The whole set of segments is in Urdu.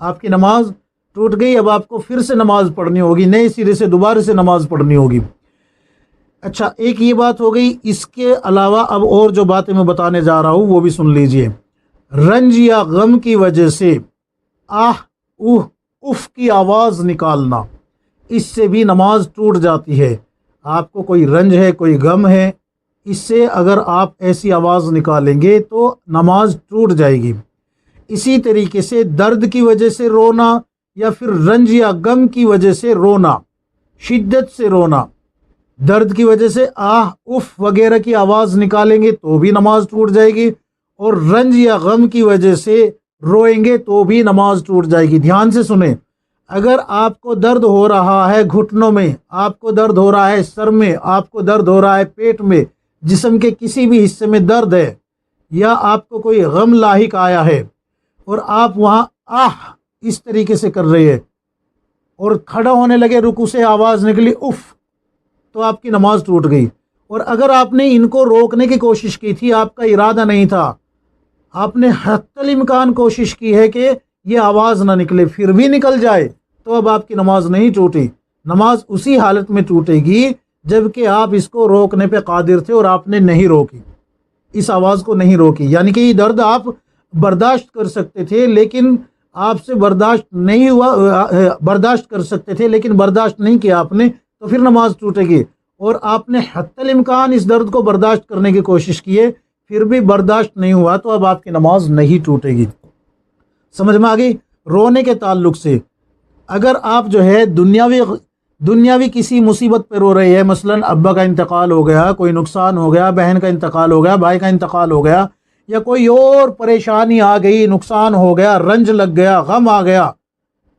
آپ کی نماز ٹوٹ گئی، اب آپ کو پھر سے نماز پڑھنی ہوگی، نئے سرے سے دوبارہ سے نماز پڑھنی ہوگی۔ اچھا، ایک یہ بات ہو گئی، اس کے علاوہ اب اور جو باتیں میں بتانے جا رہا ہوں وہ بھی سن لیجئے۔ رنج یا غم کی وجہ سے آہ اوہ اف کی آواز نکالنا، اس سے بھی نماز ٹوٹ جاتی ہے۔ آپ کو کوئی رنج ہے، کوئی غم ہے، اس سے اگر آپ ایسی آواز نکالیں گے تو نماز ٹوٹ جائے گی۔ اسی طریقے سے درد کی وجہ سے رونا یا پھر رنج یا غم کی وجہ سے رونا، شدت سے رونا، درد کی وجہ سے آہ اف وغیرہ کی آواز نکالیں گے تو بھی نماز ٹوٹ جائے گی، اور رنج یا غم کی وجہ سے روئیں گے تو بھی نماز ٹوٹ جائے گی۔ دھیان سے سنیں، اگر آپ کو درد ہو رہا ہے گھٹنوں میں، آپ کو درد ہو رہا ہے سر میں، آپ کو درد ہو رہا ہے پیٹ میں، جسم کے کسی بھی حصے میں درد ہے، یا آپ کو کوئی غم لاحق آیا ہے اور آپ وہاں آہ اس طریقے سے کر رہے ہیں اور کھڑا ہونے لگے، رکوع سے آواز نکلی اف، تو آپ کی نماز ٹوٹ گئی۔ اور اگر آپ نے ان کو روکنے کی کوشش کی تھی، آپ کا ارادہ نہیں تھا، آپ نے حتی الامکان کوشش کی ہے کہ یہ آواز نہ نکلے، پھر بھی نکل جائے، تو اب آپ کی نماز نہیں ٹوٹی۔ نماز اسی حالت میں ٹوٹے گی جب کہ آپ اس کو روکنے پہ قادر تھے اور آپ نے نہیں روکی، اس آواز کو نہیں روکی، یعنی کہ یہ درد آپ برداشت کر سکتے تھے لیکن آپ سے برداشت نہیں ہوا، برداشت کر سکتے تھے لیکن برداشت نہیں کیا آپ نے، تو پھر نماز ٹوٹے گی۔ اور آپ نے حتی الامکان اس درد کو برداشت کرنے کی کوشش کی ہے، پھر بھی برداشت نہیں ہوا، تو اب آپ کی نماز نہیں ٹوٹے گی۔ سمجھ میں آ گئی؟ رونے کے تعلق سے اگر آپ جو ہے دنیاوی کسی مصیبت پہ رو رہے ہیں، مثلا ابا کا انتقال ہو گیا، کوئی نقصان ہو گیا، بہن کا انتقال ہو گیا، بھائی کا انتقال ہو گیا، یا کوئی اور پریشانی آ گئی، نقصان ہو گیا، رنج لگ گیا، غم آ گیا،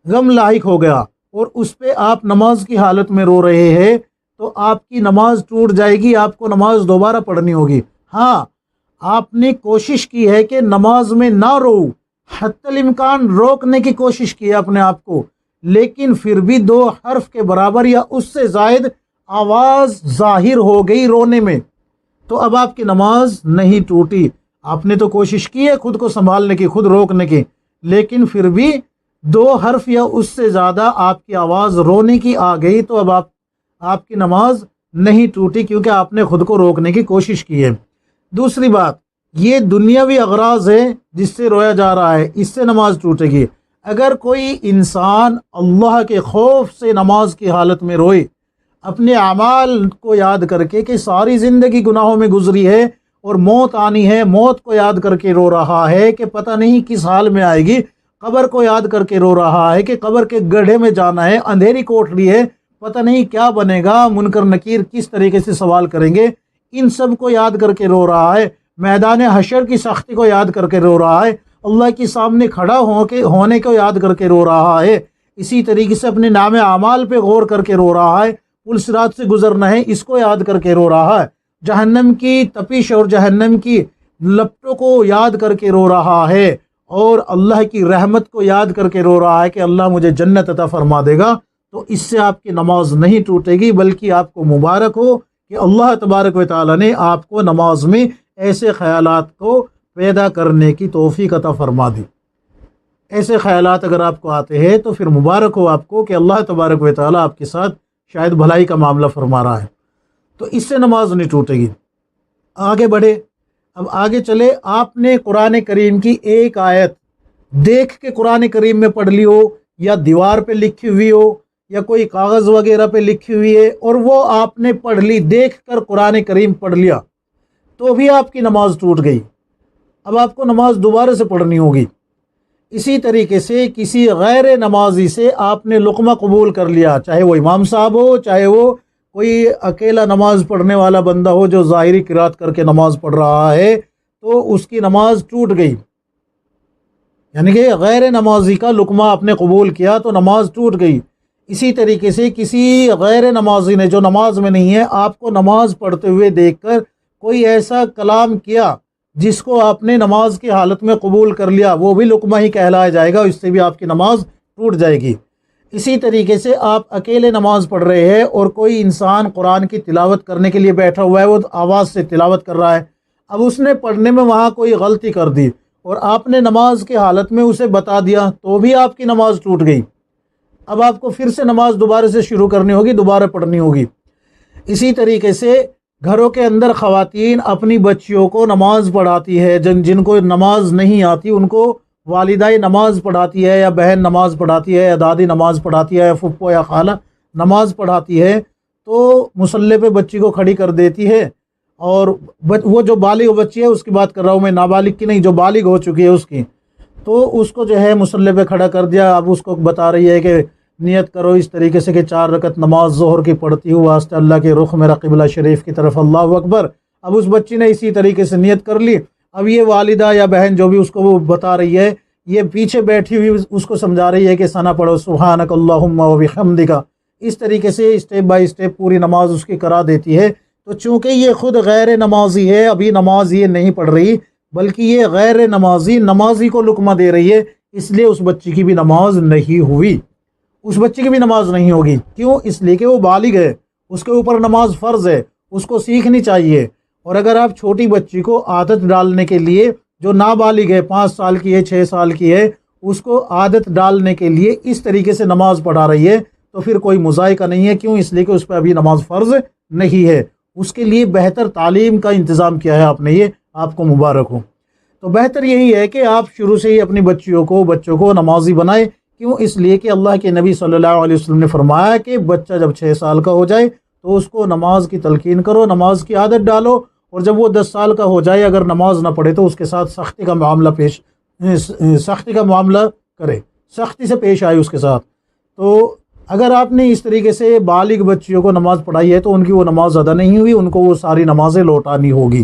غم لاحق ہو گیا، اور اس پہ آپ نماز کی حالت میں رو رہے ہیں، تو آپ کی نماز ٹوٹ جائے گی، آپ کو نماز دوبارہ پڑھنی ہوگی۔ ہاں، آپ نے کوشش کی ہے کہ نماز میں نہ رو، حتی الامکان روکنے کی کوشش کی ہے اپنے آپ کو، لیکن پھر بھی 2 حرف کے برابر یا اس سے زائد آواز ظاہر ہو گئی رونے میں، تو اب آپ کی نماز نہیں ٹوٹی۔ آپ نے تو کوشش کی ہے خود کو سنبھالنے کی، خود روکنے کی، لیکن پھر بھی 2 حرف یا اس سے زیادہ آپ کی آواز رونے کی آ گئی، تو اب آپ کی نماز نہیں ٹوٹی، کیونکہ آپ نے خود کو روکنے کی کوشش کی ہے۔ دوسری بات، یہ دنیاوی اغراض ہے جس سے رویا جا رہا ہے، اس سے نماز ٹوٹے گی۔ اگر کوئی انسان اللہ کے خوف سے نماز کی حالت میں روئے، اپنے اعمال کو یاد کر کے کہ ساری زندگی گناہوں میں گزری ہے اور موت آنی ہے، موت کو یاد کر کے رو رہا ہے کہ پتہ نہیں کس حال میں آئے گی، قبر کو یاد کر کے رو رہا ہے کہ قبر کے گڑھے میں جانا ہے، اندھیری کوٹڑی ہے، پتہ نہیں کیا بنے گا، منکر نکیر کس طریقے سے سوال کریں گے، ان سب کو یاد کر کے رو رہا ہے، میدان حشر کی سختی کو یاد کر کے رو رہا ہے، اللہ کے سامنے کھڑا ہونے کو یاد کر کے رو رہا ہے، اسی طریقے سے اپنے نام اعمال پہ غور کر کے رو رہا ہے، پل صراط سے گزرنا ہے اس کو یاد کر کے رو رہا ہے، جہنم کی تپش اور جہنم کی لپٹوں کو یاد کر کے رو رہا ہے، اور اللہ کی رحمت کو یاد کر کے رو رہا ہے کہ اللہ مجھے جنت عطا فرما دے گا، تو اس سے آپ کی نماز نہیں ٹوٹے گی، بلکہ آپ کو مبارک ہو کہ اللہ تبارک و تعالیٰ نے آپ کو نماز میں ایسے خیالات کو پیدا کرنے کی توفیق عطا فرما دی۔ ایسے خیالات اگر آپ کو آتے ہیں تو پھر مبارک ہو آپ کو کہ اللہ تبارک و تعالیٰ آپ کے ساتھ شاید بھلائی کا معاملہ فرما رہا ہے، تو اس سے نماز نہیں ٹوٹے گی۔ آگے بڑھے، اب آگے چلے، آپ نے قرآن کریم کی ایک آیت دیکھ کے قرآن کریم میں پڑھ لی ہو، یا دیوار پہ لکھی ہوئی ہو، یا کوئی کاغذ وغیرہ پہ لکھی ہوئی ہے، اور وہ آپ نے پڑھ لی، دیکھ کر قرآن کریم پڑھ لیا، تو بھی آپ کی نماز ٹوٹ گئی، اب آپ کو نماز دوبارہ سے پڑھنی ہوگی۔ اسی طریقے سے کسی غیر نمازی سے آپ نے لقمہ قبول کر لیا، چاہے وہ امام صاحب ہو، چاہے وہ کوئی اکیلا نماز پڑھنے والا بندہ ہو جو ظاہری قرات کر کے نماز پڑھ رہا ہے، تو اس کی نماز ٹوٹ گئی، یعنی کہ غیر نمازی کا لقمہ آپ نے قبول کیا تو نماز ٹوٹ گئی۔ اسی طریقے سے کسی غیر نمازی نے جو نماز میں نہیں ہے آپ کو نماز پڑھتے ہوئے دیکھ کر کوئی ایسا کلام کیا جس کو آپ نے نماز کی حالت میں قبول کر لیا، وہ بھی لقمہ ہی کہلایا جائے گا، اس سے بھی آپ کی نماز ٹوٹ جائے گی۔ اسی طریقے سے آپ اکیلے نماز پڑھ رہے ہیں اور کوئی انسان قرآن کی تلاوت کرنے کے لیے بیٹھا ہوا ہے، وہ آواز سے تلاوت کر رہا ہے، اب اس نے پڑھنے میں وہاں کوئی غلطی کر دی اور آپ نے نماز کی حالت میں اسے بتا دیا تو بھی آپ کی نماز ٹوٹ گئی، اب آپ کو پھر سے نماز دوبارہ سے شروع کرنی ہوگی، دوبارہ پڑھنی ہوگی۔ اسی طریقے سے گھروں کے اندر خواتین اپنی بچیوں کو نماز پڑھاتی ہے، جن کو نماز نہیں آتی ان کو والدہ نماز پڑھاتی ہے، یا بہن نماز پڑھاتی ہے، یا دادی نماز پڑھاتی ہے، یا پھپھو یا خالہ نماز پڑھاتی ہے، تو مصلی پہ بچی کو کھڑی کر دیتی ہے، اور وہ جو بالغ بچی ہے اس کی بات کر رہا ہوں میں، نابالغ کی نہیں، جو بالغ ہو چکی ہے اس کی، تو اس کو جو ہے مصلی پہ کھڑا کر دیا۔ اب اس کو بتا رہی ہے کہ نیت کرو اس طریقے سے کہ 4 رکعت نماز ظہر کی پڑھتی ہوں واسطہ اللہ کے رخ میرا قبلہ شریف کی طرف، اللہ اکبر۔ اب اس بچی نے اسی طریقے سے نیت کر لی، اب یہ والدہ یا بہن جو بھی اس کو وہ بتا رہی ہے، یہ پیچھے بیٹھی ہوئی اس کو سمجھا رہی ہے کہ ثنا پڑھو سبحانک اللہم و بحمدک، اس طریقے سے اسٹیپ بائی اسٹیپ پوری نماز اس کی کرا دیتی ہے۔ تو چونکہ یہ خود غیر نمازی ہے، ابھی نماز یہ نہیں پڑھ رہی، بلکہ یہ غیر نمازی کو لقمہ دے رہی ہے، اس لیے اس بچی کی بھی نماز نہیں ہوئی، اس بچی کی بھی نماز نہیں ہوگی۔ کیوں؟ اس لیے کہ وہ بالغ ہے، اس کے اوپر نماز فرض ہے، اس کو سیکھنی چاہیے۔ اور اگر آپ چھوٹی بچی کو عادت ڈالنے کے لیے، جو نابالغ ہے، 5 سال کی ہے، 6 سال کی ہے، اس کو عادت ڈالنے کے لیے اس طریقے سے نماز پڑھا رہی ہے تو پھر کوئی مذائقہ نہیں ہے۔ کیوں؟ اس لیے کہ اس پہ ابھی نماز فرض نہیں ہے، اس کے لیے بہتر تعلیم کا انتظام کیا ہے آپ نے، یہ آپ کو مبارک ہو۔ تو بہتر یہی ہے کہ آپ شروع سے ہی اپنی بچوں کو نمازی بنائیں۔ کیوں؟ اس لیے کہ اللہ کے نبی صلی اللہ علیہ وسلم نے فرمایا کہ بچہ جب 6 سال کا ہو جائے تو اس کو نماز کی تلقین کرو، نماز کی عادت ڈالو، اور جب وہ 10 سال کا ہو جائے اگر نماز نہ پڑھے تو اس کے ساتھ سختی کا معاملہ کرے، سختی سے پیش آئے اس کے ساتھ۔ تو اگر آپ نے اس طریقے سے بالغ بچیوں کو نماز پڑھائی ہے تو ان کی وہ نماز ادا نہیں ہوئی، ان کو وہ ساری نمازیں لوٹانی ہوگی۔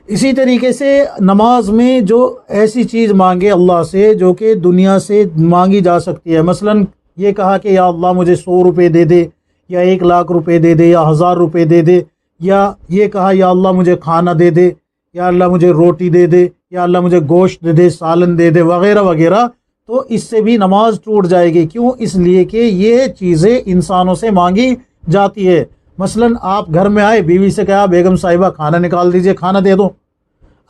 اسی طریقے سے نماز میں جو ایسی چیز مانگے اللہ سے جو کہ دنیا سے مانگی جا سکتی ہے، مثلا یہ کہا کہ یا اللہ مجھے 100 روپے دے دے، یا 1 لاکھ روپے دے دے، یا 1000 روپے دے دے، یا یہ کہا یا اللہ مجھے کھانا دے دے، یا اللہ مجھے روٹی دے دے، یا اللہ مجھے گوشت دے دے، سالن دے دے، وغیرہ وغیرہ، تو اس سے بھی نماز ٹوٹ جائے گی۔ کیوں؟ اس لیے کہ یہ چیزیں انسانوں سے مانگی جاتی ہے۔ مثلا آپ گھر میں آئے، بیوی سے کہا بیگم صاحبہ کھانا نکال دیجئے، کھانا دے دو،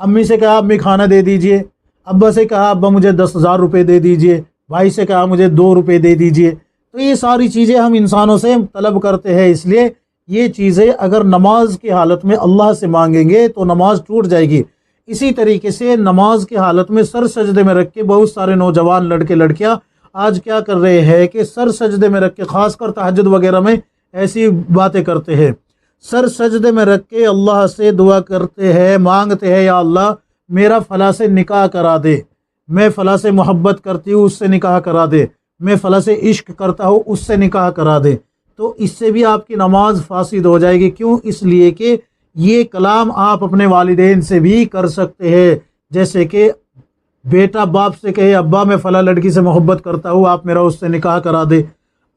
امی سے کہا امی کھانا دے دیجئے، ابا سے کہا ابا مجھے 10,000 روپے دے دیجئے، بھائی سے کہا مجھے 2 روپے دے دیجئے۔ تو یہ ساری چیزیں ہم انسانوں سے طلب کرتے ہیں، اس لیے یہ چیزیں اگر نماز کی حالت میں اللہ سے مانگیں گے تو نماز ٹوٹ جائے گی۔ اسی طریقے سے نماز کی حالت میں سر سجدے میں رکھ کے بہت سارے نوجوان لڑکے لڑکیاں آج کیا کر رہے ہیں کہ سر سجدے میں رکھ کے، خاص کر تہجد وغیرہ میں ایسی باتیں کرتے ہیں، سر سجدے میں رکھ کے اللہ سے دعا کرتے ہیں، مانگتے ہیں یا اللہ میرا فلاں سے نکاح کرا دے، میں فلاں سے محبت کرتی ہوں اس سے نکاح کرا دے، میں فلاں سے عشق کرتا ہوں اس سے نکاح کرا دے، تو اس سے بھی آپ کی نماز فاسد ہو جائے گی۔ کیوں؟ اس لیے کہ یہ کلام آپ اپنے والدین سے بھی کر سکتے ہیں، جیسے کہ بیٹا باپ سے کہے ابا میں فلاں لڑکی سے محبت کرتا ہوں، آپ میرا اس سے نکاح کرا دے،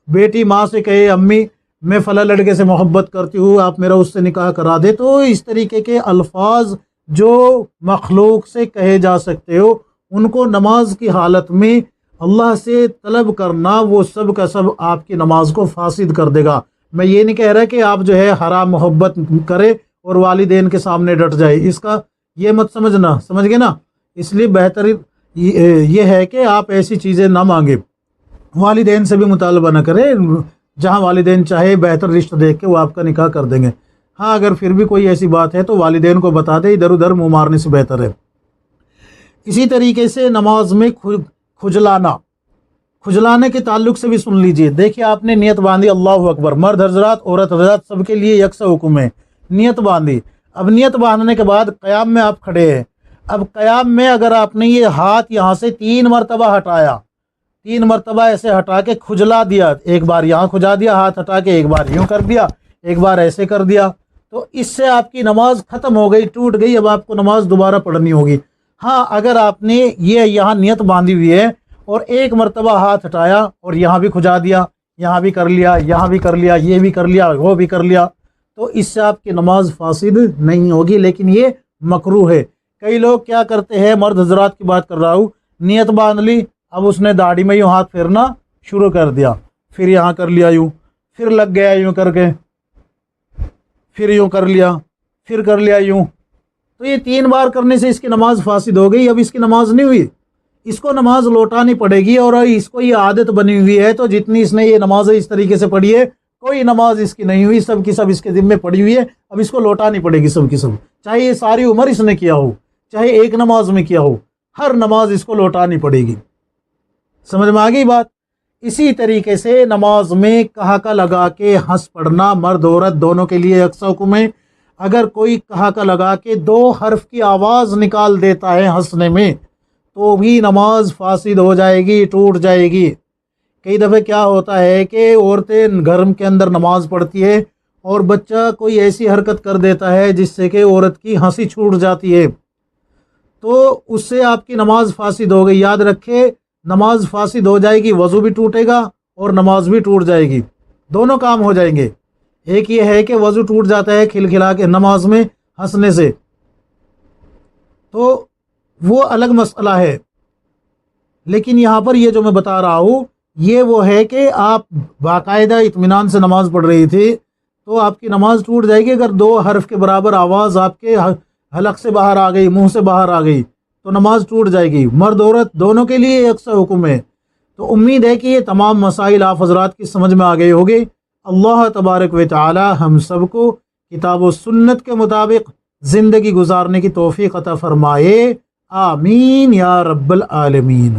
بیٹی ماں سے کہے امی میں فلاں لڑکے سے محبت کرتی ہوں، آپ میرا اس سے نکاح کرا دے۔ تو اس طریقے کے الفاظ جو مخلوق سے کہے جا سکتے ہو ان کو نماز کی حالت میں اللہ سے طلب کرنا، وہ سب کا سب آپ کی نماز کو فاسد کر دے گا۔ میں یہ نہیں کہہ رہا کہ آپ جو ہے حرام محبت کرے اور والدین کے سامنے ڈٹ جائے، اس کا یہ مت سمجھنا، سمجھ گئے نا؟ اس لیے بہتر یہ ہے کہ آپ ایسی چیزیں نہ مانگیں، والدین سے بھی مطالبہ نہ کریں، جہاں والدین چاہے بہتر رشتہ دیکھ کے وہ آپ کا نکاح کر دیں گے۔ ہاں اگر پھر بھی کوئی ایسی بات ہے تو والدین کو بتا دے، ادھر ادھر منہ مارنے سے بہتر ہے۔ اسی طریقے سے نماز میں کھجلانے کے تعلق سے بھی سن لیجئے۔ دیکھیے آپ نے نیت باندھی، اللہ اکبر، مرد حضرات عورت حضرات سب کے لیے یکساں حکم ہے، نیت باندھی۔ اب نیت باندھنے کے بعد قیام میں آپ کھڑے ہیں، اب قیام میں اگر آپ نے یہ ہاتھ یہاں سے 3 مرتبہ ہٹایا، 3 مرتبہ ایسے ہٹا کے کھجلا دیا، ایک بار یہاں کھجا دیا ہاتھ ہٹا کے، ایک بار یوں کر دیا، ایک بار ایسے کر دیا، تو اس سے آپ کی نماز ختم ہو گئی، ٹوٹ گئی، اب آپ کو نماز دوبارہ پڑھنی ہوگی۔ ہاں اگر آپ نے یہ یہاں نیت باندھی ہوئی ہے اور ایک مرتبہ ہاتھ ہٹایا اور یہاں بھی کھجا دیا، یہاں بھی کر لیا، یہاں بھی کر لیا، یہ بھی کر لیا، وہ بھی کر لیا، تو اس سے آپ کی نماز فاسد نہیں ہوگی، لیکن یہ مکروہ ہے۔ کئی لوگ کیا کرتے ہیں، مرد حضرات کی بات کر رہا ہوں، نیت باندھ لی، اب اس نے داڑھی میں یوں ہاتھ پھیرنا شروع کر دیا، پھر یہاں کر لیا یوں، پھر لگ گیا یوں کر کے، پھر یوں کر لیا، پھر کر لیا یوں، تو تو یہ 3 بار کرنے سے اس کی نماز فاسد ہو گئی، اب اس کی نماز نہیں ہوئی، اس کو نماز لوٹانی پڑے گی، اور اس کو یہ عادت بنی ہوئی ہے، تو جتنی اس نے یہ نمازیں اس طریقے سے پڑھی ہے کوئی نماز اس کی نہیں ہوئی، سب کی سب اس کے ذمے پڑی ہوئی ہے، اب اس کو لوٹانی پڑے گی سب کی سب، چاہے یہ ساری عمر اس نے کیا ہو، چاہے ایک نماز میں کیا ہو، ہر نماز اس کو لوٹانی پڑے گی۔ سمجھ میں آ گئی بات؟ اسی طریقے سے نماز میں کہا لگا کے ہنس پڑھنا مرد عورت دونوں کے لیے یکساں حکم ہے۔ اگر کوئی کہا لگا کے 2 حرف کی آواز نکال دیتا ہے ہنسنے میں تو بھی نماز فاسد ہو جائے گی، ٹوٹ جائے گی۔ کئی دفعہ کیا ہوتا ہے کہ عورتیں گھر کے اندر نماز پڑھتی ہے اور بچہ کوئی ایسی حرکت کر دیتا ہے جس سے کہ عورت کی ہنسی چھوٹ جاتی ہے، تو اس سے آپ کی نماز فاسد ہو گئی۔ یاد رکھے، نماز فاسد ہو جائے گی، وضو بھی ٹوٹے گا اور نماز بھی ٹوٹ جائے گی، دونوں کام ہو جائیں گے۔ ایک یہ ہے کہ وضو ٹوٹ جاتا ہے کھلکھلا کے نماز میں ہنسنے سے، تو وہ الگ مسئلہ ہے، لیکن یہاں پر یہ جو میں بتا رہا ہوں یہ وہ ہے کہ آپ باقاعدہ اطمینان سے نماز پڑھ رہی تھی تو آپ کی نماز ٹوٹ جائے گی اگر 2 حرف کے برابر آواز آپ کے حلق سے باہر آ گئی، منہ سے باہر آ گئی تو نماز ٹوٹ جائے گی۔ مرد عورت دونوں کے لیے یکساں حکم ہے۔ تو امید ہے کہ یہ تمام مسائل آپ حضرات کی سمجھ میں آ گئے ہوگے۔ اللہ تبارک و تعالی ہم سب کو کتاب و سنت کے مطابق زندگی گزارنے کی توفیق عطا فرمائے، آمین یا رب العالمین۔